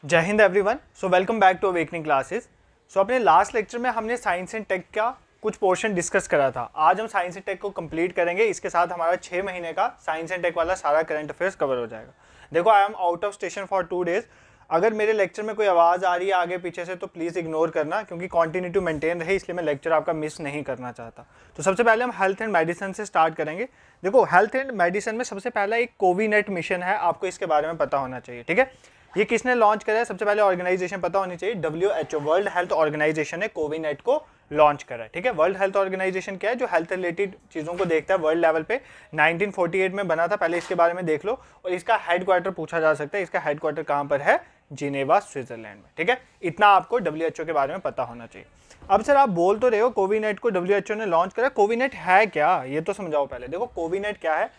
जय Hind everyone. So welcome back to Awakening Classes. So अपने last lecture में हमने साइंस एंड टेक का कुछ पोर्शन डिस्कस करा था। आज हम साइंस एंड टेक को कंप्लीट करेंगे। इसके साथ हमारा 6 महीने का साइंस एंड टेक वाला सारा करंट अफेयर्स कवर हो जाएगा। देखो, I am out of station for 2 days. अगर मेरे लेक्चर में कोई आवाज़ आ रही है आगे पीछे से तो प्लीज़ इग्नोर करना, क्योंकि कॉन्टिन्यूटी मेंटेन रहे इसलिए मैं लेक्चर आपका मिस नहीं करना चाहता। तो सबसे पहले हम हेल्थ एंड मेडिसिन से स्टार्ट करेंगे। देखो, हेल्थ एंड मेडिसिन में सबसे पहला एक कोविनेट मिशन है, आपको इसके बारे में पता होना चाहिए। ठीक है, ये किसने लॉन्च करा है? सबसे पहले ऑर्गेनाइजेशन पता होनी चाहिए, WHO वर्ल्ड हेल्थ ऑर्गेनाइजेशन ने कोविनेट को लॉन्च करा है। ठीक है, वर्ल्ड हेल्थ ऑर्गेनाइजेशन क्या है? जो हेल्थ रिलेटेड चीज़ों को देखता है वर्ल्ड लेवल पे। 1948 में बना था, पहले इसके बारे में देख लो। और इसका हेडक्वार्टर पूछा जा सकता है, इसका हेडक्वार्टर कहाँ पर है? जिनेवा, स्विट्जरलैंड में। ठीक है, इतना आपको WHO के बारे में पता होना चाहिए। अब सर आप बोल तो रहे हो कोविनेट को WHO ने लॉन्च करा, कोविनेट है क्या ये तो समझाओ पहले। देखो, कोविनेट क्या है?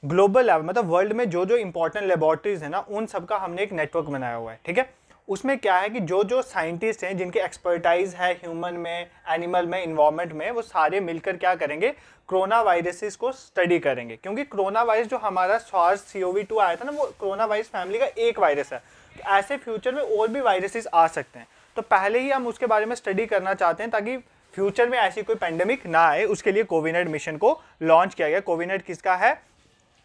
ग्लोबल लेवल मतलब वर्ल्ड में जो जो इंपॉर्टेंट लेबोरेटरीज है ना, उन सबका हमने एक नेटवर्क बनाया हुआ है। ठीक है, उसमें क्या है कि जो जो साइंटिस्ट हैं जिनके एक्सपर्टाइज है ह्यूमन में, एनिमल में, इन्वायरमेंट में, वो सारे मिलकर क्या करेंगे? कोरोना वायरसेस को स्टडी करेंगे। क्योंकि कोरोना वायरस जो हमारा SARS-CoV-2 आया था ना, वो कोरोना वायरस फैमिली का एक वायरस है। ऐसे फ्यूचर में और भी वायरसेस आ सकते हैं, तो पहले ही हम उसके बारे में स्टडी करना चाहते हैं ताकि फ्यूचर में ऐसी कोई पेंडेमिक ना आए। उसके लिए कोविनेट मिशन को लॉन्च किया गया। कोविनेट किसका है?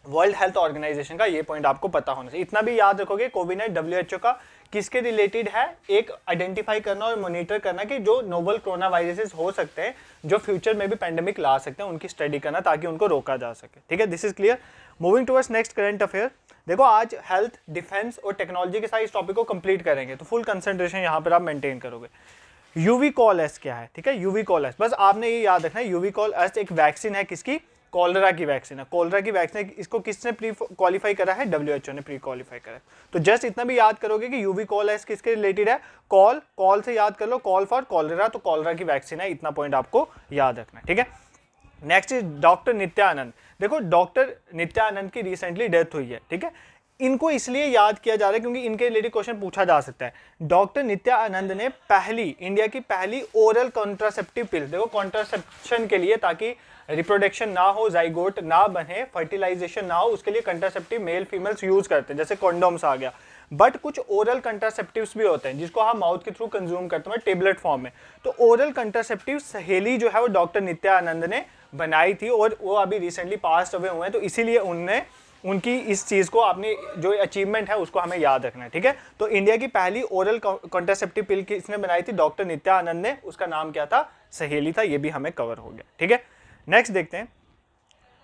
वर्ल्ड हेल्थ ऑर्गेनाइजेशन का। ये पॉइंट आपको पता होना चाहिए। इतना भी याद रखोगे, कोविनेट WHO का किसके रिलेटेड है? एक आइडेंटिफाई करना और मॉनिटर करना कि जो नोवल कोरोना वायरसेस हो सकते हैं जो फ्यूचर में भी पेंडेमिक ला सकते हैं, उनकी स्टडी करना ताकि उनको रोका जा सके। ठीक है, this is clear. Moving towards next current affair. देखो, आज हेल्थ, डिफेंस और टेक्नोलॉजी के साथ इस टॉपिक को कंप्लीट करेंगे, तो फुल कंसंट्रेशन यहाँ पर आप मेंटेन करोगे। यूवी कॉल एस क्या है? ठीक है, यूवी कॉल एस, बस आपने ये याद रखना है। यूवी कॉल एस एक वैक्सीन है, किसकी? कॉलरा की वैक्सीन है। कॉलरा की वैक्सीन, इसको किसने प्री क्वालिफाई करा है? WHO ने प्री क्वालिफाई करा है। तो जस्ट इतना भी याद करोगे कि यूवी कॉल एस किसके रिलेटेड है? कॉल से याद कर लो, कॉल फॉर कॉलरा, तो कॉलरा की वैक्सीन है। इतना पॉइंट आपको याद रखना है। ठीक है, नेक्स्ट इज डॉक्टर नित्यानंद। देखो, डॉक्टर नित्यानंद की रिसेंटली डेथ हुई है। ठीक है, इनको इसलिए याद किया जा रहा है क्योंकि इनके रिलेटेड क्वेश्चन पूछा जा सकता है। डॉक्टर नित्यानंद ने इंडिया की पहली ओरल कॉन्ट्रासेप्टिव पिल, देखो कॉन्ट्रासेप्शन के लिए, ताकि रिप्रोडक्शन ना हो, जाइगोट ना बने, फर्टिलाइजेशन ना हो, उसके लिए कंट्रासेप्टिव मेल फीमेल्स यूज करते हैं, जैसे कॉन्डोम्स आ गया। बट कुछ ओरल कंट्रासेप्टिव्स भी होते हैं जिसको हम माउथ के थ्रू कंज्यूम करते हैं टेबलेट फॉर्म में। तो ओरल कंट्रासेप्टिव सहेली जो है वो डॉक्टर नित्यानंद ने बनाई थी, और वो अभी रिसेंटली पास्ट अवे हुए हैं, तो इसीलिए उनकी इस चीज को, अपनी जो अचीवमेंट है उसको हमें याद रखना है। ठीक है, तो इंडिया की पहली ओरल कॉन्ट्रासेप्टिव पिल किसने बनाई थी? डॉक्टर नित्यानंद ने। उसका नाम क्या था? सहेली था। ये भी हमें कवर हो गया। ठीक है, नेक्स्ट देखते हैं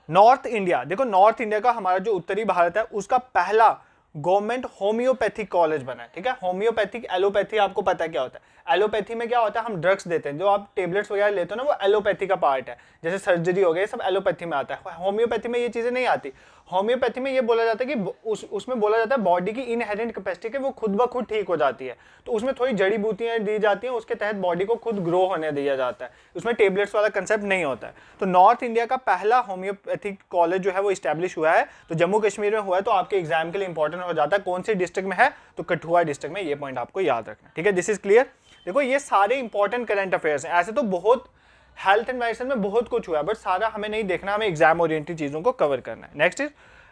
नॉर्थ इंडिया। देखो, नॉर्थ इंडिया का, हमारा जो उत्तरी भारत है, उसका पहला गवर्नमेंट होम्योपैथिक कॉलेज बना है। ठीक है, होम्योपैथिक, एलोपैथी आपको पता है क्या होता है? एलोपैथी में क्या होता है? हम ड्रग्स देते हैं, जो आप टेबलेट्स वगैरह लेते हो ना, वो एलोपैथी का पार्ट है। जैसे सर्जरी हो गई, सब एलोपैथी में आता है। होम्योपैथी में ये चीजें नहीं आती। होम्योपैथी में ये बोला जाता है कि उसमें बोला जाता है बॉडी की इनहेरेंट कैपेसिटी के वो खुद ब खुद ठीक हो जाती है। तो उसमें थोड़ी जड़ी बूटियां दी जाती हैं, उसके तहत बॉडी को खुद ग्रो होने दिया जाता है। उसमें टेबलेट्स वाला कंसेप्ट नहीं होता है। तो नॉर्थ इंडिया का पहला होम्योपैथिक कॉलेज जो है वो स्टैब्लिश हुआ है। तो जम्मू कश्मीर में हुआ है, तो आपके एग्जाम के लिए इंपॉर्टेंट हो जाता है। कौन सी डिस्ट्रिक्ट में है? तो कठुआ डिस्ट्रिक्ट में। ये पॉइंट आपको याद रखना। ठीक है, दिस इज क्लियर। देखो, ये सारे इंपॉर्टेंट करंट अफेयर्स हैं। ऐसे तो बहुत हेल्थ एंड मेडिसिन में बहुत कुछ हुआ है, बट सारा हमें नहीं देखना, हमें एग्जाम ओरिएंटेड चीजों को कवर करना है। नेक्स्ट इज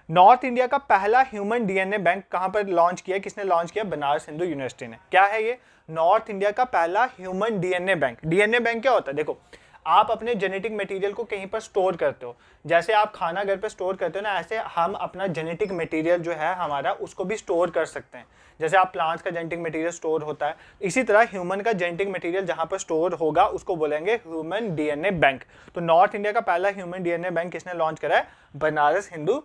नॉर्थ इंडिया का पहला ह्यूमन DNA बैंक कहां पर लॉन्च किया? किसने लॉन्च किया? बनारस हिंदू यूनिवर्सिटी ने। क्या है ये? नॉर्थ इंडिया का पहला human DNA bank. DNA bank क्या होता है? देखो, आप अपने जेनेटिक मटेरियल को कहीं पर स्टोर करते हो, जैसे आप खाना घर पे स्टोर करते हो ना, ऐसे हम अपना जेनेटिक मटेरियल जो है हमारा, उसको भी स्टोर कर सकते हैं। जैसे आप प्लांट्स का जेनेटिक मटेरियल स्टोर होता है, इसी तरह ह्यूमन का जेनेटिक मटेरियल जहां पर स्टोर होगा उसको बोलेंगे ह्यूमन DNA बैंक। तो नॉर्थ इंडिया का पहला ह्यूमन DNA बैंक किसने लॉन्च करा है? बनारस हिंदू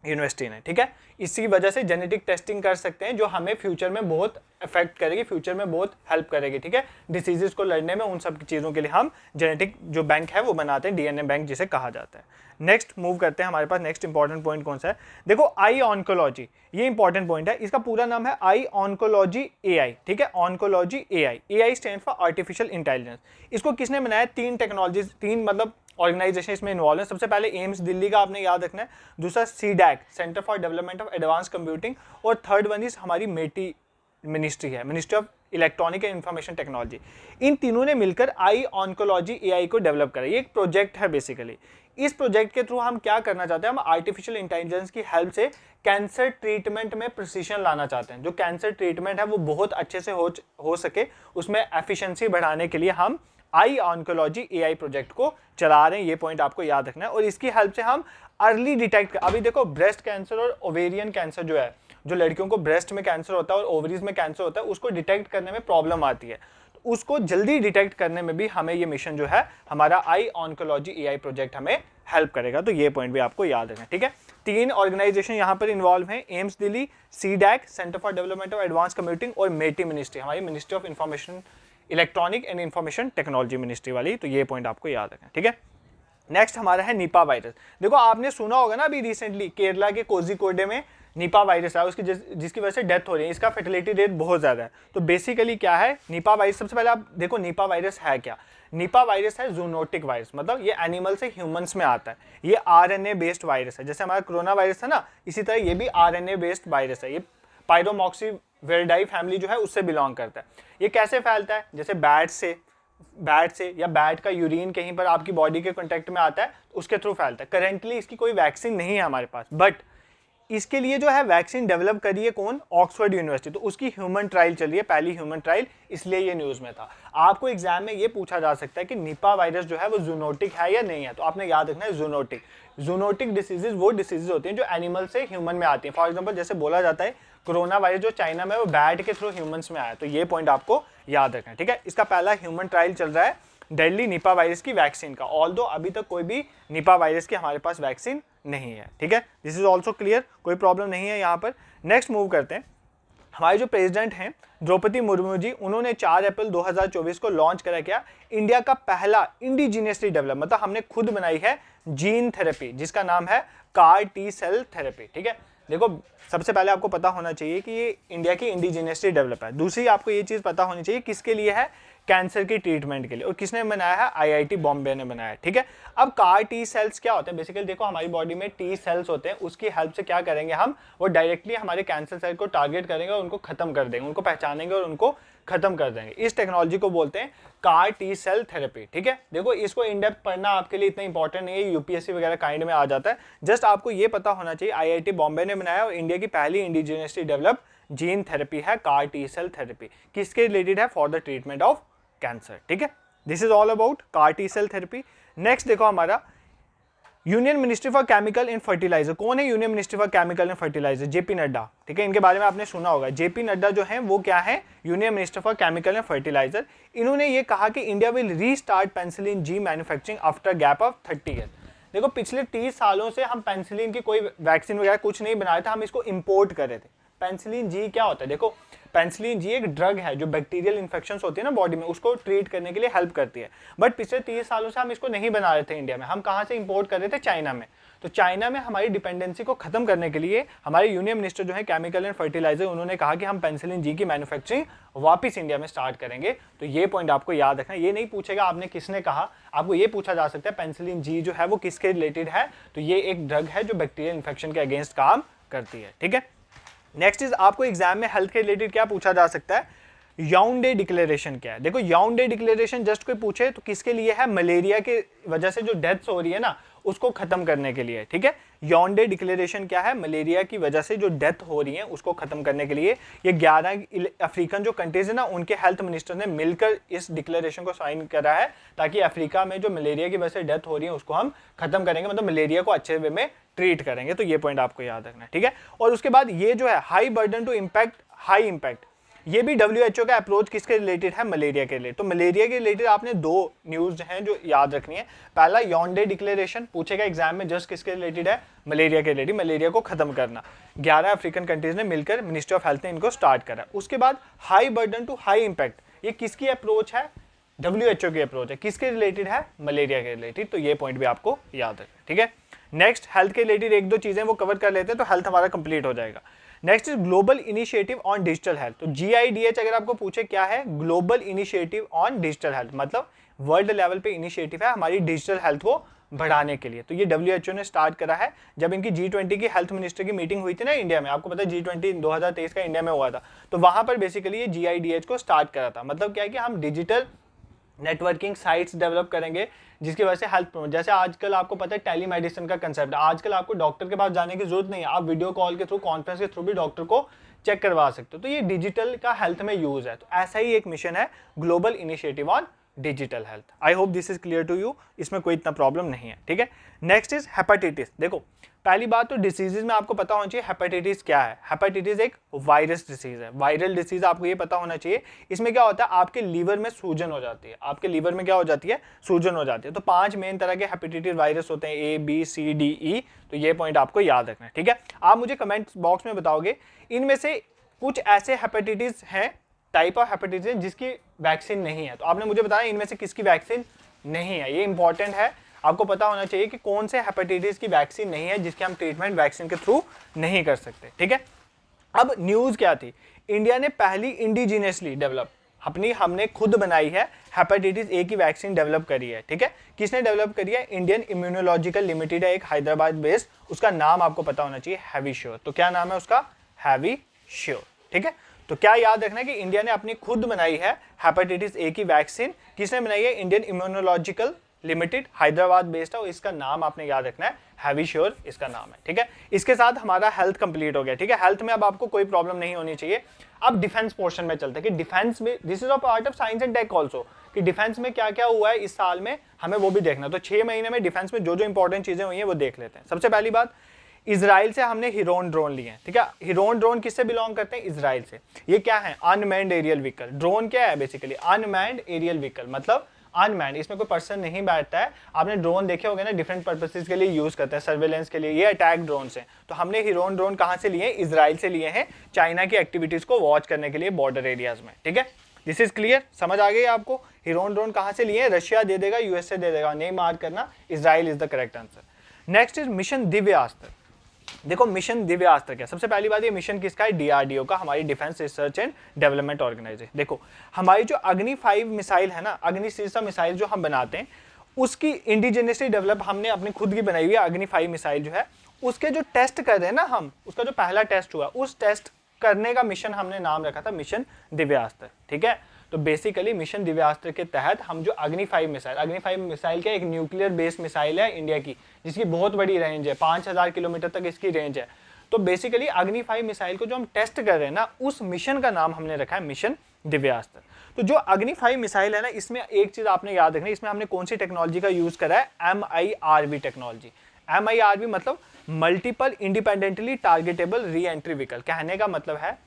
यूनिवर्सिटी ने। ठीक है, इसी वजह से जेनेटिक टेस्टिंग कर सकते हैं, जो हमें फ्यूचर में बहुत इफेक्ट करेगी, फ्यूचर में बहुत हेल्प करेगी। ठीक है, डिसीजेस को लड़ने में, उन सब चीज़ों के लिए हम जेनेटिक जो बैंक है वो बनाते हैं, DNA बैंक जिसे कहा जाता है। नेक्स्ट मूव करते हैं, हमारे पास नेक्स्ट इंपॉर्टेंट पॉइंट कौन सा है? देखो, आई ऑन्कोलॉजी, ये इंपॉर्टेंट पॉइंट है। इसका पूरा नाम है आई ऑन्कोलॉजी AI। ठीक है, oncology AI stand for artificial intelligence. इसको किसने बनाया? 3 टेक्नोलॉजीज, 3 मतलब ऑर्गेनाइजेशन इसमें इन्वॉल्व है। सबसे पहले एम्स दिल्ली का आपने याद रखना है, दूसरा CDAC centre for development of advance computing, और थर्ड वन इज हमारी मिनिस्ट्री है, ministry of electronic and information technology, इन तीनों ने मिलकर आई ऑन्कोलॉजी एआई को डेवलप करा। ये एक प्रोजेक्ट है बेसिकली। इस प्रोजेक्ट के थ्रू हम क्या करना चाहते हैं, हम आर्टिफिशियल इंटेलिजेंस की हेल्प से कैंसर ट्रीटमेंट में प्रिसीजन लाना चाहते हैं। जो कैंसर ट्रीटमेंट है वो बहुत अच्छे से हो सके, उसमें एफिशिएंसी बढ़ाने के लिए हम आई ऑन्कोलॉजी एआई प्रोजेक्ट को चला रहे हैं। ये पॉइंट आपको याद रखना है। और इसकी हेल्प से हम अर्ली डिटेक्ट, अभी देखो ब्रेस्ट कैंसर और ओवेरियन कैंसर जो है, जो लड़कियों को ब्रेस्ट में कैंसर होता है और ओवरीज में कैंसर होता है, उसको डिटेक्ट करने में प्रॉब्लम आती है। तो उसको जल्दी डिटेक्ट करने में भी हमें ये मिशन जो है, हमारा आई ऑन्कोलॉजी एआई प्रोजेक्ट हमें हेल्प करेगा। तो ये पॉइंट भी आपको याद रखना है, ठीक है। 3 ऑर्गेनाइजेशन यहाँ पर इन्वॉल्व हैं, AIIMS Delhi, CDAC centre for development of advance computing, और मेटी मिनिस्ट्री, हमारी ministry of information electronic and information technology ministry वाली। तो ये पॉइंट आपको याद रखना है, ठीक है। नेक्स्ट हमारा है निपा वायरस। देखो आपने सुना होगा ना, अभी रिसेंटली केरला के कोझिकोडे में निपा वायरस आया, उसकी जिसकी वजह से डेथ हो रही है, इसका फर्टिलिटी रेट बहुत ज़्यादा है। तो बेसिकली क्या है निपा वायरस, सबसे पहले आप देखो निपा वायरस है क्या। निपा वायरस है जूनोटिक वायरस, मतलब ये एनिमल से ह्यूमंस में आता है। ये आरएनए बेस्ड वायरस है, जैसे हमारा कोरोना वायरस था ना, इसी तरह ये भी आरएनए बेस्ड वायरस है। ये पायरोमॉक्सीविरिडाई फैमिली जो है उससे बिलोंग करता है। ये कैसे फैलता है, जैसे बैट से या बैट का यूरिन कहीं पर आपकी बॉडी के कांटेक्ट में आता है तो उसके थ्रू फैलता है। करेंटली इसकी कोई वैक्सीन नहीं है हमारे पास, बट इसके लिए जो है वैक्सीन डेवलप करी है कौन, ऑक्सफोर्ड यूनिवर्सिटी। तो उसकी ह्यूमन ट्रायल चल रही है, पहली ह्यूमन ट्रायल, इसलिए ये न्यूज़ में था। आपको एग्जाम में ये पूछा जा सकता है कि निपा वायरस जो है वो जूनोटिक है या नहीं है, तो आपने याद रखना है जूनोटिक। जूनोटिक डिसीजेज वो डिसीजेज होती हैं जो एनिमल से ह्यूमन में आती हैं। फॉर एग्जाम्पल जैसे बोला जाता है कोरोना वायरस जो चाइना में, वो बैट के थ्रू ह्यूमंस में आया। तो ये पॉइंट आपको याद रखना है, ठीक है। इसका पहला ह्यूमन ट्रायल चल रहा है डेडली निपा वायरस की वैक्सीन का, ऑल्दो अभी तक कोई भी निपा वायरस की हमारे पास वैक्सीन नहीं है, ठीक है। दिस इज ऑल्सो क्लियर, कोई प्रॉब्लम नहीं है यहाँ पर। नेक्स्ट मूव करते हैं। हमारे जो प्रेसिडेंट हैं द्रौपदी मुर्मू जी, उन्होंने 4 अप्रैल 2024 को लॉन्च करा क्या, इंडिया का पहला इंडिजीनियसली डेवलप, मतलब हमने खुद बनाई है जीन थेरेपी, जिसका नाम है कार टी सेल थेरेपी, ठीक है। देखो सबसे पहले आपको पता होना चाहिए कि ये इंडिया की इंडिजीनियसली डेवलप है। दूसरी आपको ये चीज़ पता होनी चाहिए किसके लिए है, कैंसर की ट्रीटमेंट के लिए, और किसने बनाया है, आईआईटी बॉम्बे ने बनाया है, ठीक है। अब कार टी सेल्स क्या होते हैं, बेसिकली देखो हमारी बॉडी में टी सेल्स होते हैं, उसकी हेल्प से क्या करेंगे हम, वो डायरेक्टली हमारे कैंसर सेल को टारगेट करेंगे और उनको खत्म कर देंगे, उनको पहचानेंगे और उनको खत्म कर देंगे। इस टेक्नोलॉजी को बोलते हैं कार टी सेल थेरेपी, ठीक है। देखो इसको इन डेप्थ पढ़ना आपके लिए इतना इंपॉर्टेंट नहीं है, यूपीएससी वगैरह काइंड में आ जाता है। जस्ट आपको ये पता होना चाहिए आईआईटी बॉम्बे ने बनाया और इंडिया की पहली इंडिजीनियसली डेवलप जीन थेरेपी है कार टी सेल थेरेपी। किसके रिलेटेड है, for the treatment of cancer, ठीक है। This is all about CAR T cell therapy. Next देखो हमारा union ministry for chemical and fertilizer. कौन है union ministry for chemical and fertilizer, JP Nadda, ठीक है। इनके बारे में आपने सुना होगा। जेपी नड्डा जो है वो क्या है, union minister for chemical and fertilizer. इन्होंने ये कहा कि India will restart penicillin G manufacturing after gap of 30 year. देखो पिछले 30 सालों से हम पेनिसिलिन की कोई वैक्सीन वगैरह कुछ नहीं बनाए थे, हम इसको इम्पोर्ट कर रहे थे। पेनिसिलिन जी क्या होता है, देखो पेनिसिलिन जी एक ड्रग है जो बैक्टीरियल इन्फेक्शंस होती है ना बॉडी में, उसको ट्रीट करने के लिए हेल्प करती है। बट पिछले 30 सालों से हम इसको नहीं बना रहे थे इंडिया में, हम कहाँ से इंपोर्ट कर रहे थे, चाइना में। तो चाइना में हमारी डिपेंडेंसी को खत्म करने के लिए हमारे यूनियन मिनिस्टर जो है केमिकल एंड फर्टिलाइजर, उन्होंने कहा कि हम पेनिसिलिन जी की मैन्युफैक्चरिंग वापस इंडिया में स्टार्ट करेंगे। तो ये पॉइंट आपको याद रखना। ये नहीं पूछेगा आपने किसने कहा, आपको ये पूछा जा सकता है पेनिसिलिन जी जो है वो किसके रिलेटेड है, तो ये एक ड्रग है जो बैक्टीरियल इन्फेक्शन के अगेंस्ट काम करती है, ठीक है। नेक्स्ट इज आपको एग्जाम में हेल्थ के रिलेटेड क्या पूछा जा सकता है, याउंडे डिक्लेरेशन क्या है। देखो याउंडे डिक्लेरेशन जस्ट कोई पूछे तो किसके लिए है, मलेरिया के वजह से जो डेथ्स हो रही है ना उसको खत्म करने के लिए, ठीक है। याउंडे डिक्लेरेशन क्या है, मलेरिया की वजह से जो डेथ हो रही है उसको खत्म करने के लिए ये 11 अफ्रीकन जो कंट्रीज है ना उनके हेल्थ मिनिस्टर ने मिलकर इस डिक्लेरेशन को साइन करा है, ताकि अफ्रीका में जो मलेरिया की वजह से डेथ हो रही है उसको हम खत्म करेंगे, मतलब मलेरिया को अच्छे वे में ट्रीट करेंगे। तो ये पॉइंट आपको याद रखना है, ठीक है। और उसके बाद ये जो है high burden to impact high impact, ये भी WHO का अप्रोच किसके रिलेटेड है, मलेरिया के लिए। तो मलेरिया के रिलेटेड आपने 2 न्यूज़ हैं जो याद रखनी है। पहला याउंडे डिक्लेरेशन पूछेगा एग्जाम में, जस्ट किसके रिलेटेड है, मलेरिया के रिलेटेड, मलेरिया को खत्म करना। 11 अफ्रीकन कंट्रीज ने मिलकर मिनिस्ट्री ऑफ हेल्थ ने इनको स्टार्ट करा। उसके बाद high burden to high impact, ये किसकी अप्रोच है, WHO की अप्रोच है, किसके रिलेटेड है, मलेरिया के रिलेटेड। तो ये पॉइंट भी आपको याद रखना, ठीक है। नेक्स्ट हेल्थ के रिलेटेड 1-2 चीजें वो कवर कर लेते हैं तो हेल्थ हमारा कंप्लीट हो जाएगा। Next is global initiative on digital health. तो GIDH अगर आपको पूछे क्या है, global initiative on digital health, मतलब वर्ल्ड लेवल पे इनिशिएटिव है हमारी डिजिटल हेल्थ को बढ़ाने के लिए। तो ये WHO ने स्टार्ट करा है। जब इनकी G20 की हेल्थ मिनिस्टर की मीटिंग हुई थी ना इंडिया में, आपको पता है G20 2023 का इंडिया में हुआ था, तो वहां पर बेसिकली ये GIDH को स्टार्ट करा था। मतलब क्या है कि हम डिजिटल नेटवर्किंग साइट्स डेवलप करेंगे जिसकी वजह से हेल्थ, जैसे आजकल आपको पता है टेलीमेडिसिन का कंसेप्ट है, आजकल आपको डॉक्टर के पास जाने की जरूरत नहीं है, आप वीडियो कॉल के थ्रू, कॉन्फ्रेंस के थ्रू भी डॉक्टर को चेक करवा सकते हो। तो ये डिजिटल का हेल्थ में यूज है। तो ऐसा ही एक मिशन है, global initiative on digital health. I hope this is clear to you, इसमें कोई इतना प्रॉब्लम नहीं है, ठीक है। Next is hepatitis. देखो पहली बात तो डिसीजेज में आपको पता होना चाहिए हेपेटाइटिस क्या है। हेपेटाइटिस एक वायरस डिसीज है, वायरल डिसीज, आपको ये पता होना चाहिए। इसमें क्या होता है, आपके लीवर में सूजन हो जाती है, आपके लीवर में क्या हो जाती है, सूजन हो जाती है। तो 5 मेन तरह के हेपेटाइटिस वायरस होते हैं, A B C D E। तो ये पॉइंट आपको याद रखना है, ठीक है। आप मुझे कमेंट बॉक्स में बताओगे इनमें से कुछ ऐसे हेपेटाइटिस हैं, टाइप ऑफ हेपेटाइटिस जिसकी वैक्सीन नहीं है। तो आपने मुझे बताया इनमें से किसकी वैक्सीन नहीं है। ये इंपॉर्टेंट है, आपको पता होना चाहिए कि कौन से हेपेटाइटिस की वैक्सीन नहीं है जिसके हम ट्रीटमेंट वैक्सीन के थ्रू नहीं कर सकते, ठीक है। अब न्यूज क्या थी, इंडिया ने पहली इंडिजिनियसली डेवलप हमने खुद बनाई है हेपेटाइटिस ए की वैक्सीन डेवलप करी है, ठीक है। किसने डेवलप करी है, इंडियन इम्यूनोलॉजिकल लिमिटेड है, एक हैदराबाद बेस्ड, उसका नाम आपको पता होना चाहिए हैवीश्योर। तो क्या नाम है उसका, हैवीश्योर, ठीक है। तो क्या याद रखना है कि इंडिया ने अपनी खुद बनाई है हेपेटाइटिस ए की वैक्सीन। किसने बनाई है, Indian immunological limited, Hyderabad based है, और इसका नाम आपने याद रखना है, हैवीश्योर इसका नाम है, ठीक है। इसके साथ हमारा हेल्थ कंप्लीट हो गया, ठीक है। हेल्थ में अब आपको कोई प्रॉब्लम नहीं होनी चाहिए। अब डिफेंस पोर्शन में चलते हैं कि डिफेंस में, this is a part of science and tech also, कि डिफेंस में क्या क्या हुआ है इस साल में, हमें वो भी देखना। तो 6 महीने में डिफेंस में जो जो इंपॉर्टेंट चीजें हुई हैं वो देख लेते हैं। सबसे पहली बात, इजराइल से हमने हिरोन ड्रोन लिए हैं, ठीक है। हिरोन ड्रोन किससे बिलोंग करते हैं, इजराइल से। ये क्या है, अनमैन्ड एरियल व्हीकल। ड्रोन क्या है, बेसिकली अनमैन्ड एरियल व्हीकल, मतलब अनमैन्ड, इसमें कोई पर्सन नहीं बैठता है। आपने ड्रोन देखे होंगे ना, डिफरेंट पर्पसेस के लिए यूज करते हैं, सर्वेलेंस के लिए, ये अटैक ड्रोन से। तो हमने हिरोन ड्रोन कहाँ से लिए हैं, इजराइल से लिए हैं, चाइना की एक्टिविटीज को वॉच करने के लिए बॉर्डर एरियाज में, ठीक है। दिस इज क्लियर, समझ आ गई आपको। हिरोन ड्रोन कहाँ से लिए हैं, रशिया दे देगा, USA दे देगा, नहीं मार्क करना, Israel is the correct answer. Next is mission Divyastra. देखो मिशन दिव्यास्त्र क्या, सबसे पहली बात ये मिशन किसका है, DRDO का, हमारी defence research and development organisation. देखो हमारी जो अग्नि 5 मिसाइल है ना, अग्नि शीर्षा मिसाइल जो हम बनाते हैं, उसकी इंडिजिनियसली डेवलप हमने अपनी खुद की बनाई हुई है अग्नि 5 मिसाइल जो है, उसके जो टेस्ट कर रहे हैं ना हम, उसका जो पहला टेस्ट हुआ, उस टेस्ट करने का मिशन हमने नाम रखा था मिशन दिव्यास्त्र, ठीक है। तो बेसिकली मिशन दिव्यास्त्र के तहत हम जो अग्नि 5 मिसाइल क्या, एक न्यूक्लियर बेस्ड मिसाइल है इंडिया की, जिसकी बहुत बड़ी रेंज है, 5000 किलोमीटर तक इसकी रेंज है। तो बेसिकली अग्नि 5 मिसाइल को जो हम टेस्ट कर रहे हैं ना, उस मिशन का नाम हमने रखा है मिशन दिव्यास्त्र। तो जो अग्नि 5 मिसाइल है ना, इसमें एक चीज आपने याद रखनी है, इसमें हमने कौन सी टेक्नोलॉजी का यूज करा है, MIRV टेक्नोलॉजी। MIRV मतलब multiple independently targetable re entry vehicle. कहने का मतलब है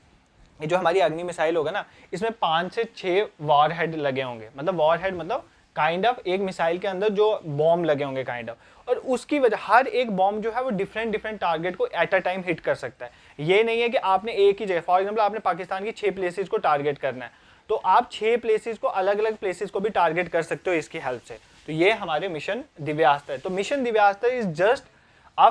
ये जो हमारी अग्नि मिसाइल होगा ना, इसमें 5 से 6 वॉर हेड लगे होंगे, मतलब वॉर हेड मतलब काइंड ऑफ एक मिसाइल के अंदर जो बॉम्ब लगे होंगे काइंड ऑफ, और उसकी वजह हर एक बॉम्ब जो है वो डिफरेंट टारगेट को एट अ टाइम हिट कर सकता है। ये नहीं है कि आपने एक ही जगह, फॉर एग्जांपल आपने पाकिस्तान की 6 प्लेसेस को टारगेट करना है, तो आप 6 प्लेसेस को, अलग अलग प्लेसेस को भी टारगेट कर सकते हो इसकी हेल्प से। तो ये हमारे मिशन दिव्यास्त्र है। तो mission Divyastra is just a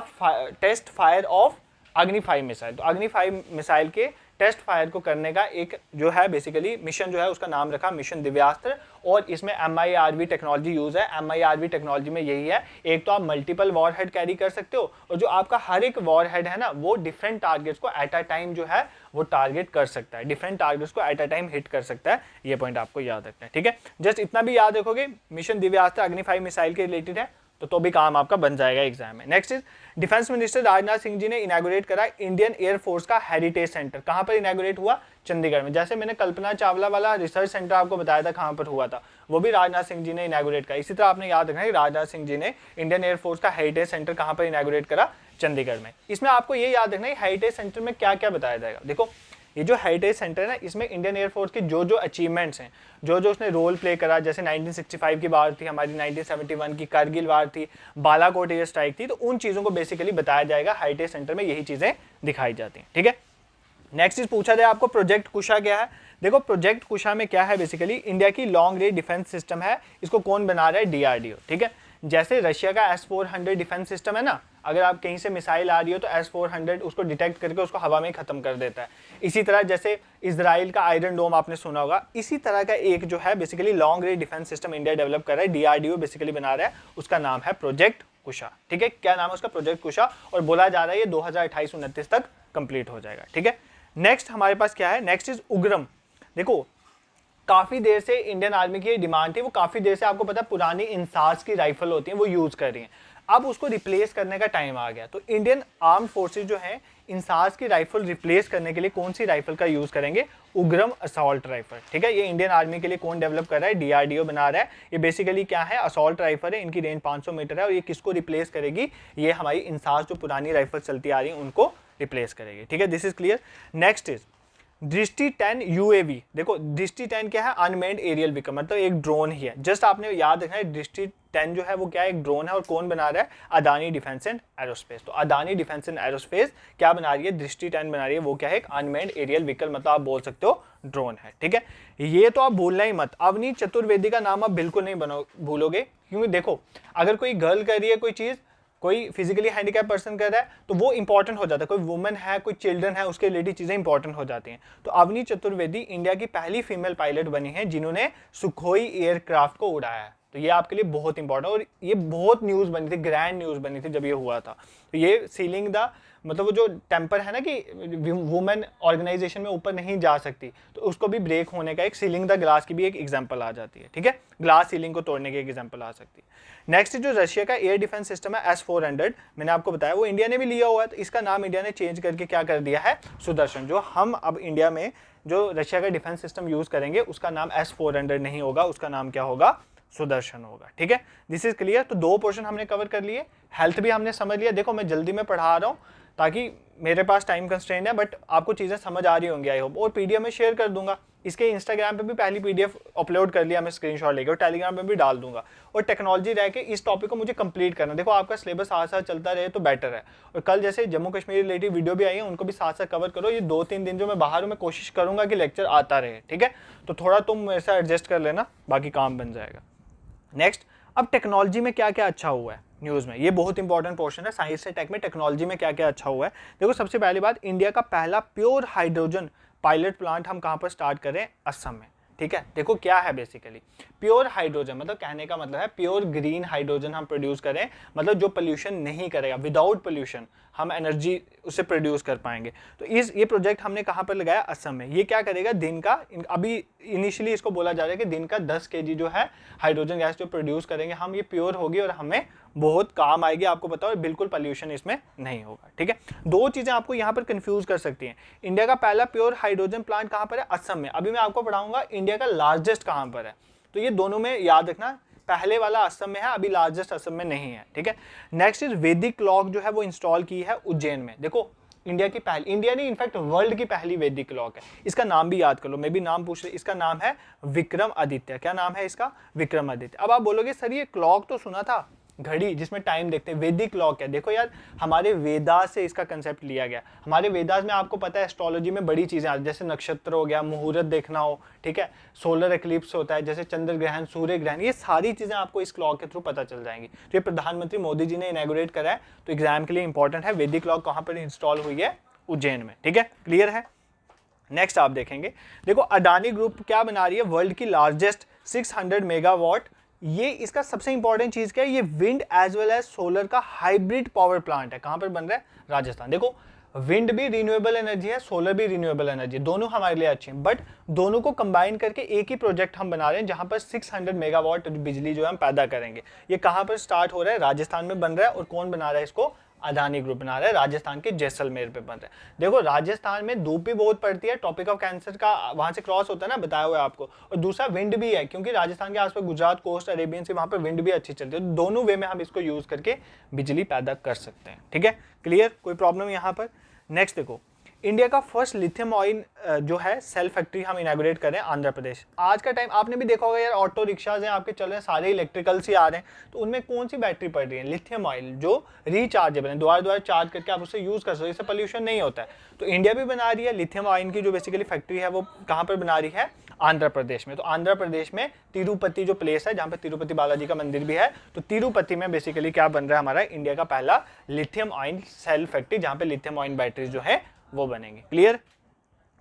test fire of Agni 5 missile. तो अग्नि 5 मिसाइल के टेस्ट फायर को करने का एक जो है बेसिकली मिशन जो है, उसका नाम रखा मिशन दिव्यास्त्र, और इसमें MIRV टेक्नोलॉजी यूज है। MIRV टेक्नोलॉजी में यही है, एक तो आप मल्टीपल वॉर हेड कैरी कर सकते हो, और जो आपका हर एक वॉर हेड है ना, वो डिफरेंट टारगेट्स को एट अ टाइम जो है वो टारगेट कर सकता है, डिफरेंट टारगेट्स को एट अ टाइम हिट कर सकता है। ये पॉइंट आपको याद रखना है, ठीक है। जस्ट इतना भी याद रखोगे, मिशन दिव्यास्त्र अग्नि 5 मिसाइल के रिलेटेड है, तो भी काम आपका बन जाएगा एग्जाम में। Next is defence minister Rajnath Singh ji ने इनॉग्रेट करा इंडियन एयरफोर्स का हेरिटेज सेंटर। कहां पर इनॉग्रेट हुआ, चंडीगढ़ में। जैसे मैंने कल्पना चावला वाला रिसर्च सेंटर आपको बताया था कहां पर हुआ था, वो भी राजनाथ सिंह जी ने इनॉग्रेट करा। इसी तरह आपने याद रखना है राजनाथ सिंह जी ने इंडियन एयरफोर्स का हेरिटेज सेंटर कहां पर इनॉग्रेट करा, चंडीगढ़ में। इसमें आपको ये याद रखना है हेरिटेज सेंटर में क्या क्या बताया जाएगा। देखो ये जो हेरिटेज सेंटर है ना, इसमें इंडियन एयरफोर्स की जो जो अचीवमेंट्स हैं, जो जो उसने रोल प्ले करा, जैसे 1965 की वार थी हमारी, 1971 की कारगिल वार थी, बालाकोट एयर स्ट्राइक थी, तो उन चीज़ों को बेसिकली बताया जाएगा। हेरिटेज सेंटर में यही चीज़ें दिखाई जाती हैं, ठीक है। नेक्स्ट चीज पूछा जाए आपको प्रोजेक्ट कुशा क्या है। देखो प्रोजेक्ट कुशा में क्या है, बेसिकली इंडिया की लॉन्ग रेंज डिफेंस सिस्टम है, इसको कौन बना रहा है, DRDO, ठीक है। जैसे रशिया का S-400 डिफेंस सिस्टम है ना, अगर आप कहीं से मिसाइल आ रही हो तो S-400 उसको डिटेक्ट करके उसको हवा में ही खत्म कर देता है। इसी तरह जैसे इजराइल का आयरन डोम आपने सुना होगा, इसी तरह का एक जो है basically long range defence system India develop कर रहा है, DRDO बेसिकली बना रहा है, उसका नाम है प्रोजेक्ट कुशा। ठीक है, क्या नाम है उसका? प्रोजेक्ट कुशा। और बोला जा रहा है ये 2028-29 तक कंप्लीट हो जाएगा। ठीक है, नेक्स्ट हमारे पास क्या है? Next is उग्रम। देखो काफी देर से इंडियन आर्मी की डिमांड थी, वो काफी देर से आपको पता है पुरानी इंसास की राइफल होती है वो यूज कर रही हैं, अब उसको रिप्लेस करने का टाइम आ गया। तो इंडियन आर्म फोर्सेज जो है इंसास की राइफल रिप्लेस करने के लिए कौन सी राइफल का यूज करेंगे? उग्रम असॉल्ट राइफल। ठीक है, ये इंडियन आर्मी के लिए कौन डेवलप कर रहा है? DRDO बना रहा है। ये बेसिकली क्या है? असॉल्ट राइफल है, इनकी रेंज 500 मीटर है और ये किसको रिप्लेस करेगी? ये हमारी इंसास जो पुरानी राइफल चलती आ रही है उनको रिप्लेस करेगी। ठीक है, this is clear. Next is दृष्टि 10 UAV। देखो दृष्टि 10 क्या है? अनमेन्ड एरियल व्हीकल, मतलब एक ड्रोन ही है। जस्ट आपने याद रखना है दृष्टि 10 जो है वो क्या है? एक ड्रोन है। और कौन बना रहा है? Adani defence and aerospace. तो अदानी डिफेंस एंड एरोस्पेस क्या बना रही है? दृष्टि 10 बना रही है, वो क्या है? एक अनमेन्ड एरियल व्हीकल, मतलब आप बोल सकते हो ड्रोन है। ठीक है, ये तो आप भूलना ही मत। अवनी चतुर्वेदी का नाम आप बिल्कुल नहीं भूलोगे, क्योंकि देखो अगर कोई गर्ल कर रही है कोई चीज, कोई फिजिकली हैंडीकैप पर्सन कर रहा है तो वो इंपॉर्टेंट हो जाता है, कोई वुमेन है, कोई चिल्ड्रन है, उसके रिलेटेड चीजें इंपॉर्टेंट हो जाती हैं। तो अवनी चतुर्वेदी इंडिया की पहली फीमेल पायलट बनी है जिन्होंने सुखोई एयरक्राफ्ट को उड़ाया है। तो ये आपके लिए बहुत इंपॉर्टेंट, और ये बहुत न्यूज बनी थी, ग्रैंड न्यूज बनी थी जब ये हुआ था। तो ये सीलिंग द मतलब वो जो टेम्पर है ना कि वुमेन ऑर्गेनाइजेशन में ऊपर नहीं जा सकती, तो उसको भी ब्रेक होने का एक सीलिंग द ग्लास की भी एक एग्जांपल आ जाती है। ठीक है, ग्लास सीलिंग को तोड़ने की एक एग्जांपल आ सकती है। नेक्स्ट जो रशिया का एयर डिफेंस सिस्टम है S-400, मैंने आपको बताया वो इंडिया ने भी लिया हुआ है। तो इसका नाम इंडिया ने चेंज करके क्या कर दिया है? सुदर्शन। जो हम अब इंडिया में जो रशिया का डिफेंस सिस्टम यूज करेंगे उसका नाम S-400 नहीं होगा, उसका नाम क्या होगा? सुदर्शन होगा। ठीक है, दिस इज क्लियर। तो दो पोर्शन हमने कवर कर लिए, हेल्थ भी हमने समझ लिया। देखो मैं जल्दी में पढ़ा रहा हूँ ताकि मेरे पास टाइम कंस्ट्रेंट है, बट आपको चीज़ें समझ आ रही होंगी आई होप। और PDF में शेयर कर दूंगा, इसके इंस्टाग्राम पे भी पहली PDF अपलोड कर लिया मैं स्क्रीनशॉट लेकर, और टेलीग्राम पे भी डाल दूंगा। और टेक्नोलॉजी रह के इस टॉपिक को मुझे कंप्लीट करना। देखो आपका सिलेबस साथ साथ चलता रहे तो बेटर है। और कल जैसे जम्मू कश्मीर रिलेटेड वीडियो भी आई है, उनको भी साथ साथ कवर करो। ये 2-3 दिन जो मैं बाहर हूँ मैं कोशिश करूंगा कि लेक्चर आता रहे। ठीक है, तो थोड़ा तुम मेरे से एडजस्ट कर लेना, बाकी काम बन जाएगा। नेक्स्ट, अब टेक्नोलॉजी में क्या क्या अच्छा हुआ है न्यूज़ में, ये बहुत इंपॉर्टेंट पोर्शन है। साइंस से टेक में टेक्नोलॉजी में क्या क्या अच्छा हुआ है। देखो सबसे पहली बात, इंडिया का पहला प्योर हाइड्रोजन पायलट प्लांट हम कहाँ पर स्टार्ट करें? असम में। ठीक है, देखो क्या है बेसिकली प्योर हाइड्रोजन, मतलब कहने का मतलब है प्योर ग्रीन हाइड्रोजन हम प्रोड्यूस करें, मतलब जो पोल्यूशन नहीं करेगा, विदाउट पोल्यूशन हम एनर्जी उससे प्रोड्यूस कर पाएंगे। तो ये प्रोजेक्ट हमने कहाँ पर लगाया? असम में। ये क्या करेगा? दिन का अभी इनिशियली इसको बोला जा रहा है कि दिन का 10 kg जो है हाइड्रोजन गैस जो प्रोड्यूस करेंगे हम, ये प्योर होगी और हमें बहुत काम आएगी, आपको पता है, बिल्कुल पोल्यूशन इसमें नहीं होगा। ठीक है, दो चीजें आपको यहाँ पर कंफ्यूज कर सकती हैं। इंडिया का पहला प्योर हाइड्रोजन प्लांट कहाँ पर है? असम में। अभी मैं आपको पढ़ाऊंगा इंडिया का लार्जेस्ट कहाँ पर है, तो ये दोनों में याद रखना, पहले वाला असम में है, अभी लार्जेस्ट असम में नहीं है। ठीक है, नेक्स्ट इज वैदिक क्लॉक जो है वो इंस्टॉल की है उज्जैन में। देखो इंडिया की पहली, इंडिया नहीं इनफैक्ट वर्ल्ड की पहली वैदिक क्लॉक है। इसका नाम भी याद कर लो, मैं भी नाम पूछ रही, इसका नाम है विक्रम आदित्य। क्या नाम है इसका? विक्रम आदित्य। अब आप बोलोगे सर ये क्लॉक तो सुना था, घड़ी जिसमें टाइम देखते हैं, वैदिक क्लॉक है। देखो यार हमारे वेदास से इसका कंसेप्ट लिया गया। हमारे वेदास में आपको पता है एस्ट्रोलॉजी में बड़ी चीजें आती, जैसे नक्षत्र हो गया, मुहूर्त देखना हो, ठीक है, सोलर एक्लिप्स होता है, जैसे चंद्र ग्रहण, सूर्य ग्रहण, ये सारी चीजें आपको इस क्लॉक के थ्रू पता चल जाएंगी। तो ये प्रधानमंत्री मोदी जी ने इनॉग्रेट करा है, तो एग्जाम के लिए इंपॉर्टेंट है। वैदिक क्लॉक कहाँ पर इंस्टॉल हुई है? उज्जैन में। ठीक है, क्लियर है। नेक्स्ट आप देखेंगे, देखो अडानी ग्रुप क्या बना रही है? वर्ल्ड की लार्जेस्ट 600 मेगावाट, ये इसका सबसे इंपॉर्टेंट चीज क्या है? ये wind as well as solar का हाइब्रिड पावर प्लांट है। कहां पर बन रहा है? राजस्थान। देखो विंड भी रिन्यूएबल एनर्जी है, सोलर भी रिन्यूएबल एनर्जी, दोनों हमारे लिए अच्छे हैं, बट दोनों को कंबाइन करके एक ही प्रोजेक्ट हम बना रहे हैं जहां पर 600 मेगावाट बिजली जो है हम पैदा करेंगे। ये कहां पर स्टार्ट हो रहा है? राजस्थान में बन रहा है। और कौन बना रहा है इसको? अदानी ग्रुप बना रहा है, राजस्थान के जैसलमेर पे बन रहा है। देखो राजस्थान में धूप भी बहुत पड़ती है, टॉपिक ऑफ कैंसर का वहां से क्रॉस होता है ना, बताया हुआ है आपको। और दूसरा विंड भी है, क्योंकि राजस्थान के आसपास गुजरात कोस्ट, अरेबियन से वहां पर विंड भी अच्छी चलती है। तो दोनों वे में हम इसको यूज करके बिजली पैदा कर सकते हैं। ठीक है, क्लियर, कोई प्रॉब्लम यहाँ पर? नेक्स्ट देखो, इंडिया का फर्स्ट लिथियम ऑयल जो है सेल फैक्ट्री हम इनॉग्रेट करें आंध्र प्रदेश। आज का टाइम आपने भी देखा होगा यार, ऑटो रिक्शाज हैं आपके चल रहे हैं, सारे इलेक्ट्रिकल से आ रहे हैं, तो उनमें कौन सी बैटरी पड़ रही है? लिथियम ऑयल, जो रिचार्जेबल है, दोबारा चार्ज करके आप उसे यूज कर सकते हो, इससे पोल्यूशन नहीं होता है। तो इंडिया भी बना रही है लिथियम ऑयल की जो बेसिकली फैक्ट्री है, वो कहाँ पर बना रही है? आंध्र प्रदेश में। तो आंध्र प्रदेश में तिरुपति जो प्लेस है, जहाँ पे तिरुपति बालाजी का मंदिर भी है, तो तिरुपति में बेसिकली क्या बन रहा है हमारा इंडिया का पहला लिथियम आयन सेल फैक्ट्री, जहाँ पे लिथियम आयन बैटरीज जो है वो बनेंगे। क्लियर,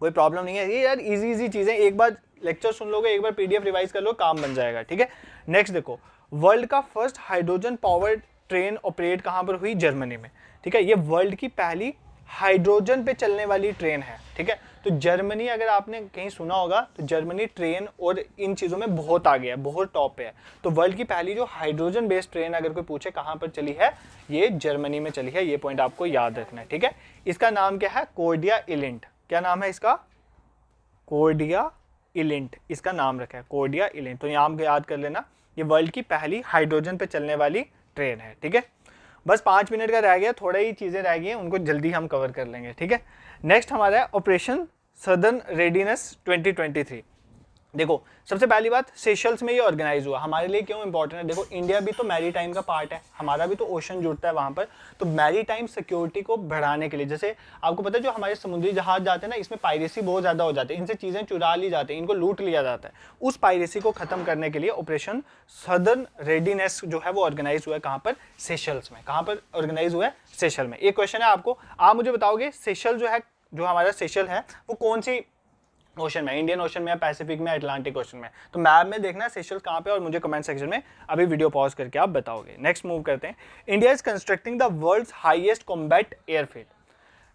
कोई प्रॉब्लम नहीं है। ये यार इजी चीजें, एक बार लेक्चर सुन लोगे, एक बार पीडीएफ रिवाइज कर लो, काम बन जाएगा। ठीक है, नेक्स्ट देखो, वर्ल्ड का first hydrogen power train operate कहाँ पर हुई? जर्मनी में। ठीक है, ये वर्ल्ड की पहली हाइड्रोजन पे चलने वाली ट्रेन है। ठीक है, तो जर्मनी, अगर आपने कहीं सुना होगा तो जर्मनी ट्रेन और इन चीज़ों में बहुत आगे है, बहुत टॉप पे है। तो वर्ल्ड की पहली जो हाइड्रोजन बेस्ड ट्रेन अगर कोई पूछे कहाँ पर चली है, ये जर्मनी में चली है। ये पॉइंट आपको याद रखना है। ठीक है, इसका नाम क्या है? कोर्डिया इलिंट। क्या नाम है इसका? कोर्डिया इलिंट, इसका नाम रखा है कोर्डिया इलिंट। तो नाम याद कर लेना, ये वर्ल्ड की पहली हाइड्रोजन पे चलने वाली ट्रेन है। ठीक है, बस 5 मिनट का रह गया, थोड़ा ही चीज़ें रह गई हैं, उनको जल्दी हम कवर कर लेंगे। ठीक है, नेक्स्ट हमारा है ऑपरेशन सदर्न रेडीनेस 2023। देखो, सबसे पहली बात, सेशल्स में ये ऑर्गेनाइज हुआ। हमारे लिए क्यों इंपॉर्टेंट है? देखो, इंडिया भी तो मैरीटाइम का पार्ट है, हमारा भी तो ओशन जुड़ता है वहाँ पर। तो मैरीटाइम सिक्योरिटी को बढ़ाने के लिए, जैसे आपको पता है जो हमारे समुद्री जहाज जाते हैं ना, इसमें पायरेसी बहुत ज़्यादा हो जाती है, इनसे चीज़ें चुरा ली जाती हैं, इनको लूट लिया जाता है। उस पायरेसी को खत्म करने के लिए ऑपरेशन सदर्न रेडीनेस जो है वो ऑर्गेनाइज हुआ है। कहाँ पर? सेशल्स में। कहाँ पर ऑर्गेनाइज हुआ है? सेशल में। एक क्वेश्चन है आपको, आप मुझे बताओगे सेशल जो है, जो हमारा सेशल है वो कौन सी ओशन में? इंडियन ओशन में, पैसिफिक में, अटलांटिक ओशन में? तो मैप में देखना है सेशल्स कहाँ पे, और मुझे कमेंट सेक्शन में अभी वीडियो पॉज करके आप बताओगे। नेक्स्ट मूव करते हैं। India is constructing the world's highest combat airfield.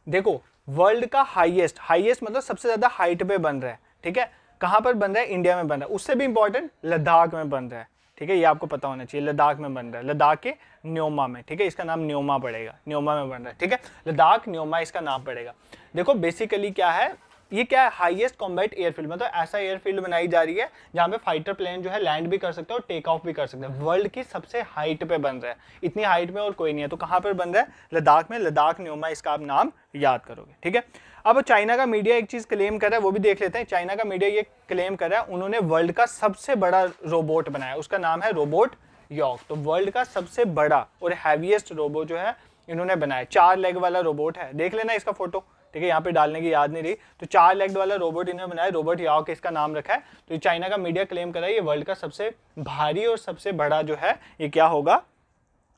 देखो, वर्ल्ड का हाईएस्ट मतलब सबसे ज्यादा हाइट पे बन रहा है। ठीक है, कहाँ पर बन रहा है? इंडिया में बन रहा है। उससे भी इंपॉर्टेंट, लद्दाख में बन रहा है। ठीक है, ये आपको पता होना चाहिए, लद्दाख में बन रहा है, लद्दाख के न्योमा में। ठीक है, इसका नाम न्योमा पड़ेगा, न्योमा में बन रहा है। ठीक है, लद्दाख न्योमा इसका नाम पड़ेगा। देखो बेसिकली क्या है, ये क्या है? हाईएस्ट कॉम्बैट एयरफील्ड, मतलब ऐसा एयरफील्ड बनाई जा रही है जहाँ पे फाइटर प्लेन जो है लैंड भी कर सकते हैं और टेक ऑफ भी कर सकते हैं। वर्ल्ड की सबसे हाइट पे बन रहा है, इतनी हाइट में और कोई नहीं है। तो कहाँ पर बन रहा है? लद्दाख में, लद्दाख न्योमा, इसका आप नाम याद करोगे। ठीक है, अब चाइना का मीडिया एक चीज क्लेम कर रहा है, वो भी देख लेते हैं। चाइना का मीडिया ये क्लेम कर रहा है, उन्होंने वर्ल्ड का सबसे बड़ा रोबोट बनाया, उसका नाम है रोबोट यॉक। तो वर्ल्ड का सबसे बड़ा और हैवीएस्ट रोबोट जो है इन्होंने बनाया, 4 लेग वाला रोबोट है। देख लेना इसका फोटो। ठीक है, यहाँ पे डालने की याद नहीं रही। तो 4 लेग वाला रोबोट इन्होंने बनाया, रोबोट यॉक इसका नाम रखा है। तो ये चाइना का मीडिया क्लेम कर रहा है ये वर्ल्ड का सबसे भारी और सबसे बड़ा जो है ये क्या होगा?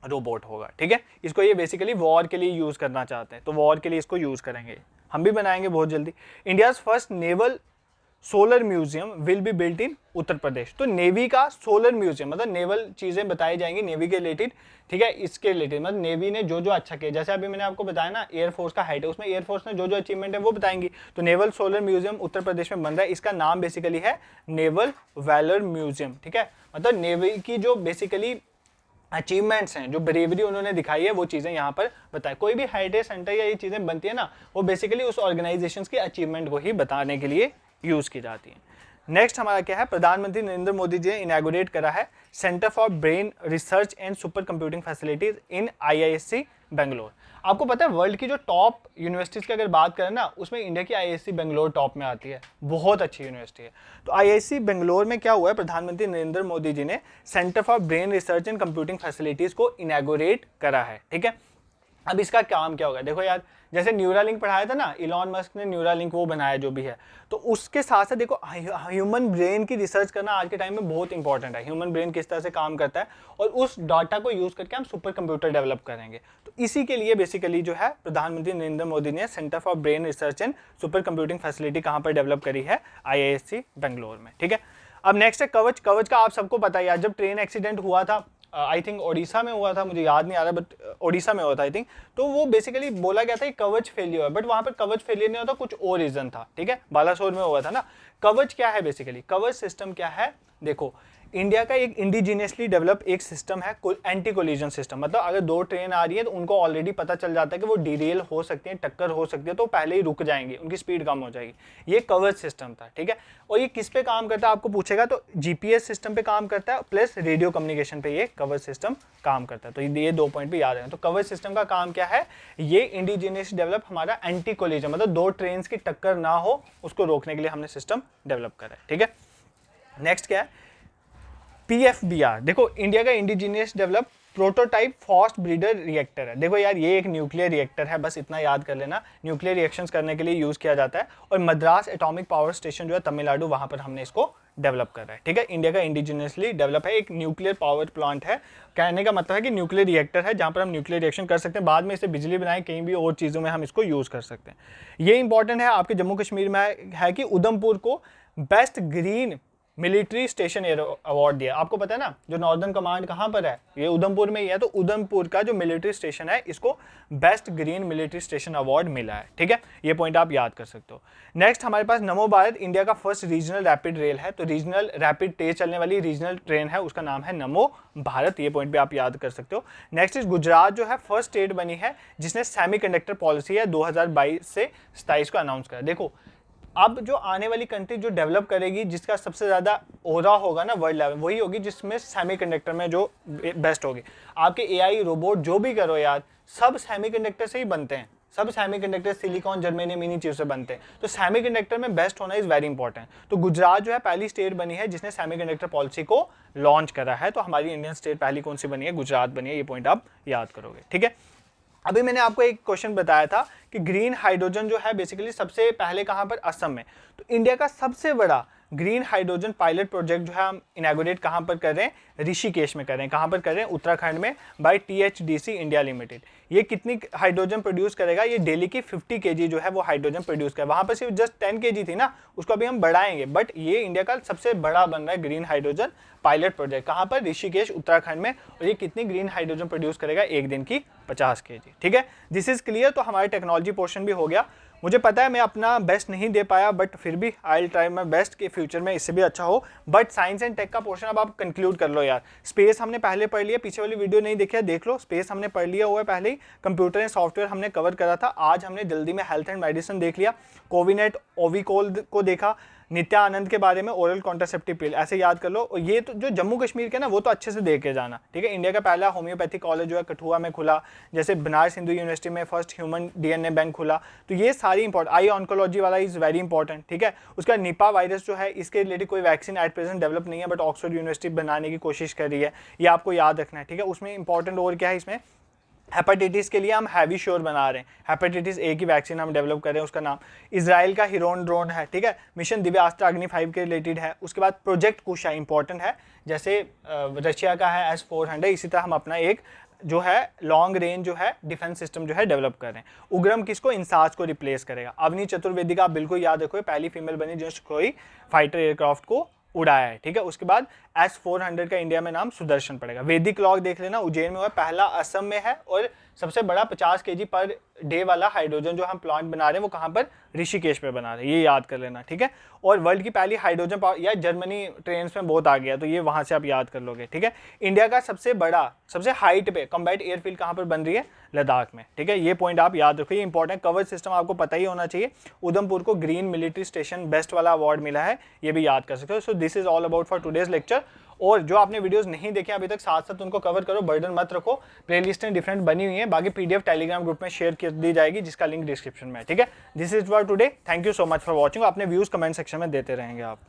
रोबोट होगा। ठीक है, इसको ये बेसिकली वॉर के लिए यूज करना चाहते हैं, तो वॉर के लिए इसको यूज करेंगे, हम भी बनाएंगे बहुत जल्दी। India's first naval solar museum will be built in Uttar Pradesh. तो नेवी का सोलर म्यूजियम, मतलब नेवल चीजें बताई जाएंगी नेवी के रिलेटेड। ठीक है, इसके रिलेटेड मतलब नेवी ने जो जो अच्छा किया, जैसे अभी मैंने आपको बताया ना एयरफोर्स का हाइट है, उसमें एयरफोर्स ने जो जो अचीवमेंट है वो बताएंगी। तो naval solar museum Uttar Pradesh में बन रहा है, इसका नाम बेसिकली है नेवल वैलर म्यूजियम। ठीक है, मतलब नेवी की जो बेसिकली अचीवमेंट्स हैं, जो ब्रेवरी उन्होंने दिखाई है, वो चीज़ें यहाँ पर बताएं। कोई भी हेरिटेज सेंटर या ये चीज़ें बनती है ना, वो बेसिकली उस ऑर्गेनाइजेशन की अचीवमेंट को ही बताने के लिए यूज़ की जाती है। नेक्स्ट हमारा क्या है? प्रधानमंत्री नरेंद्र मोदी जी ने इनॉग्रेट करा है centre for brain research and super computing facilities in IISc Bangalore. आपको पता है वर्ल्ड की जो टॉप यूनिवर्सिटीज़ की अगर बात करें ना, उसमें इंडिया की IISc बेंगलोर टॉप में आती है, बहुत अच्छी यूनिवर्सिटी है। तो IISc बेंगलोर में क्या हुआ है? प्रधानमंत्री नरेंद्र मोदी जी ने centre for brain research and computing facilities को इनॉग्रेट करा है। ठीक है, अब इसका काम क्या होगा? देखो यार, जैसे न्यूरालिंक पढ़ाया था ना, इलॉन मस्क ने न्यूरालिंक वो बनाया जो भी है, तो उसके साथ साथ देखो ह्यूमन ब्रेन की रिसर्च करना आज के टाइम में बहुत इंपॉर्टेंट है। ह्यूमन ब्रेन किस तरह से काम करता है और उस डाटा को यूज करके हम सुपर कंप्यूटर डेवलप करेंगे। तो इसी के लिए बेसिकली जो है प्रधानमंत्री नरेंद्र मोदी ने centre for brain research and super computing facility कहाँ पर डेवलप करी है? IISc बेंगलोर में। ठीक है, अब नेक्स्ट है कवच। कवच का आप सबको पता है यार, जब ट्रेन एक्सीडेंट हुआ था, आई थिंक ओडिशा में हुआ था, मुझे याद नहीं आ रहा, बट ओडिशा में हुआ था आई थिंक। तो वो बेसिकली बोला गया था कि कवच फेलियर हुआ, बट वहां पर कवच फेलियर नहीं होता, कुछ और रीजन था। ठीक है, बालासोर में हुआ था ना। कवच क्या है बेसिकली? कवच सिस्टम क्या है? देखो, इंडिया का एक इंडिजीनियसली डेवलप एक सिस्टम है एंटी कोलिजन सिस्टम। मतलब अगर 2 ट्रेन आ रही है तो उनको ऑलरेडी पता चल जाता है कि वो डिरेल हो सकती है, टक्कर हो सकती है, तो पहले ही रुक जाएंगे, उनकी स्पीड कम हो जाएगी। ये कवच सिस्टम था। ठीक है, और ये किस पे काम करता है आपको पूछेगा, तो GPS सिस्टम पे काम करता है, प्लस रेडियो कम्युनिकेशन पे ये कवच सिस्टम काम करता है। तो ये 2 पॉइंट पे याद रखना। तो कवच सिस्टम का काम क्या है? ये इंडिजीनियस डेवलप हमारा एंटी कोलिजन, मतलब 2 ट्रेन की टक्कर ना हो उसको रोकने के लिए हमने सिस्टम डेवलप करा है। ठीक है, नेक्स्ट क्या है? PFBR। देखो, इंडिया का indigenous develop prototype fast breeder reactor है। देखो यार, ये एक न्यूक्लियर रिएक्टर है, बस इतना याद कर लेना, न्यूक्लियर रिएक्शंस करने के लिए यूज़ किया जाता है। और मद्रास एटॉमिक पावर स्टेशन जो है तमिलनाडु, वहाँ पर हमने इसको डेवलप कर रहा है। ठीक है, इंडिया का इंडिजिनियसली डेवलप है, एक न्यूक्लियर पावर प्लांट है। कहने का मतलब है कि न्यूक्लियर रिएक्टर है जहाँ पर हम न्यूक्लियर रिएक्शन कर सकते हैं, बाद में इसे बिजली बनाए, कहीं भी और चीज़ों में हम इसको यूज़ कर सकते हैं। ये इंपॉर्टेंट है आपके जम्मू कश्मीर में है कि उधमपुर को best green military station award दिया। आपको पता है ना, जो नॉर्दर्न कमांड कहाँ पर है, ये उधमपुर में ही है, तो उधमपुर का जो मिलिट्री स्टेशन है इसको best green military station award मिला है। ठीक है, ये पॉइंट आप याद कर सकते हो। नेक्स्ट हमारे पास नमो भारत इंडिया का फर्स्ट रीजनल रैपिड रेल है, तो रीजनल रैपिड तेज चलने वाली रीजनल ट्रेन है, उसका नाम है नमो भारत, ये पॉइंट भी आप याद कर सकते हो। नेक्स्ट इज गुजरात जो है फर्स्ट स्टेट बनी है जिसने सेमीकंडक्टर पॉलिसी है 2022 से 27 को अनाउंस करा। देखो, अब जो आने वाली कंट्री जो डेवलप करेगी, जिसका सबसे ज़्यादा ओहदा होगा ना वर्ल्ड लेवल, वही होगी जिसमें सेमीकंडक्टर में जो बेस्ट होगी। आपके एआई रोबोट जो भी करो यार, सब सेमीकंडक्टर से ही बनते हैं, सब सेमीकंडक्टर सिलिकॉन जर्मेनियम इन्हीं चीज़ों से बनते हैं। तो सेमीकंडक्टर में बेस्ट होना इज़ वेरी इंपॉर्टेंट। तो गुजरात जो है पहली स्टेट बनी है जिसने सेमीकंडक्टर पॉलिसी को लॉन्च करा है। तो हमारी इंडियन स्टेट पहली कौन सी बनी है? गुजरात बनी है, ये पॉइंट आप याद करोगे। ठीक है, अभी मैंने आपको एक क्वेश्चन बताया था कि ग्रीन हाइड्रोजन जो है बेसिकली सबसे पहले कहाँ पर? असम में। तो इंडिया का सबसे बड़ा ग्रीन हाइड्रोजन पायलट प्रोजेक्ट जो है हम इनैगोरेट कहाँ पर कर रहे हैं? ऋषिकेश में कर रहे हैं। कहाँ पर कर रहे हैं? उत्तराखंड में, बाय THDC इंडिया लिमिटेड। ये कितनी हाइड्रोजन प्रोड्यूस करेगा? ये डेली की 50 kg जो है वो हाइड्रोजन प्रोड्यूस करेगा। वहाँ पर सिर्फ जस्ट 10 kg थी ना, उसको अभी हम बढ़ाएंगे, बट ये इंडिया का सबसे बड़ा बन रहा है ग्रीन हाइड्रोजन पायलट प्रोजेक्ट। कहाँ पर? ऋषिकेश, उत्तराखंड में। और ये कितनी ग्रीन हाइड्रोजन प्रोड्यूस करेगा? एक दिन की 50 kg। ठीक है, दिस इज क्लियर। तो हमारे टेक्नोलॉजी पोर्शन भी हो गया। मुझे पता है मैं अपना बेस्ट नहीं दे पाया, बट फिर भी I will try my best कि फ्यूचर में इससे भी अच्छा हो। बट साइंस एंड टेक का पोर्शन अब आप कंक्लूड कर लो यार। स्पेस हमने पहले पढ़ लिया, पीछे वाली वीडियो नहीं देखी है देख लो, स्पेस हमने पढ़ लिया हुआ है पहले ही। कंप्यूटर एंड सॉफ्टवेयर हमने कवर करा था। आज हमने जल्दी में हेल्थ एंड मेडिसिन देख लिया, कोविनेट, ओविकोल को देखा, नित्या आनंद के बारे में, ओरल कॉन्ट्रासेप्टिव पिल, ऐसे याद कर लो। और ये तो जो जम्मू कश्मीर के ना, वो तो अच्छे से देख के जाना। ठीक है, इंडिया का पहला होम्योपैथिक कॉलेज जो है कठुआ में खुला, जैसे बनारस हिंदू यूनिवर्सिटी में फर्स्ट ह्यूमन DNA बैंक खुला। तो ये सारी इंपॉर्टेंट, आई ऑन्कोलॉजी वाला इज वेरी इंपॉर्टेंट। ठीक है, उसका निपा वायरस जो है, इसके रिलेटेड कोई वैक्सीन एट प्रेजेंट डेवलप नहीं है, बट ऑक्सफोर्ड यूनिवर्सिटी बनाने की कोशिश कर रही है, ये आपको याद रखना है। ठीक है, उसमें इंपॉर्टेंट और क्या है, इसमें हेपेटाइटिस के लिए हम हैवी श्योर बना रहे हैं, हेपेटाइटिस A की वैक्सीन हम डेवलप कर रहे हैं, उसका नाम इजराइल का हिरोन ड्रोन है। ठीक है, मिशन दिव्यास्त्र अग्नि 5 के रिलेटेड है। उसके बाद प्रोजेक्ट कुशा इंपॉर्टेंट है, जैसे रशिया का है S-400, इसी तरह हम अपना एक जो है लॉन्ग रेंज जो है डिफेंस सिस्टम जो है डेवलप कर रहे हैं। उग्रम किसको? इंसास को रिप्लेस करेगा। अवनी चतुर्वेदी का आप बिल्कुल याद रखो, पहली फीमेल बनी जिसने कोई फाइटर एयरक्राफ्ट को उड़ाया है। ठीक है, उसके बाद S-400 का इंडिया में नाम सुदर्शन पड़ेगा। वैदिक क्लॉक देख लेना, उज्जैन में हुआ, पहला असम में है। और सबसे बड़ा 50 kg पर डे वाला हाइड्रोजन जो हम प्लांट बना रहे हैं वो कहाँ पर? ऋषिकेश में बना रहे हैं, ये याद कर लेना। ठीक है, और वर्ल्ड की पहली हाइड्रोजन पावर, या जर्मनी ट्रेन में बहुत आ गया, तो ये वहाँ से आप याद कर लोगे। ठीक है, इंडिया का सबसे बड़ा, सबसे हाइट पे कॉम्बैट एयरफील्ड कहाँ पर बन रही है? लद्दाख में। ठीक है, ये पॉइंट आप याद रखो, ये इंपॉर्टेंट। कवर सिस्टम आपको पता ही होना चाहिए। उधमपुर को ग्रीन मिलिट्री स्टेशन बेस्ट वाला अवार्ड मिला है, ये भी याद कर सकते हो। So this is all about for today's lecture. और जो आपने वीडियोस नहीं देखे अभी तक, साथ साथ उनको कवर करो, बर्डन मत रखो। प्लेलिस्टें डिफरेंट बनी हुई हैं, बाकी PDF टेलीग्राम ग्रुप में शेयर कर दी जाएगी, जिसका लिंक डिस्क्रिप्शन में है। ठीक है, this is for today, thank you so much for watching. अपने व्यूज कमेंट सेक्शन में देते रहेंगे आप।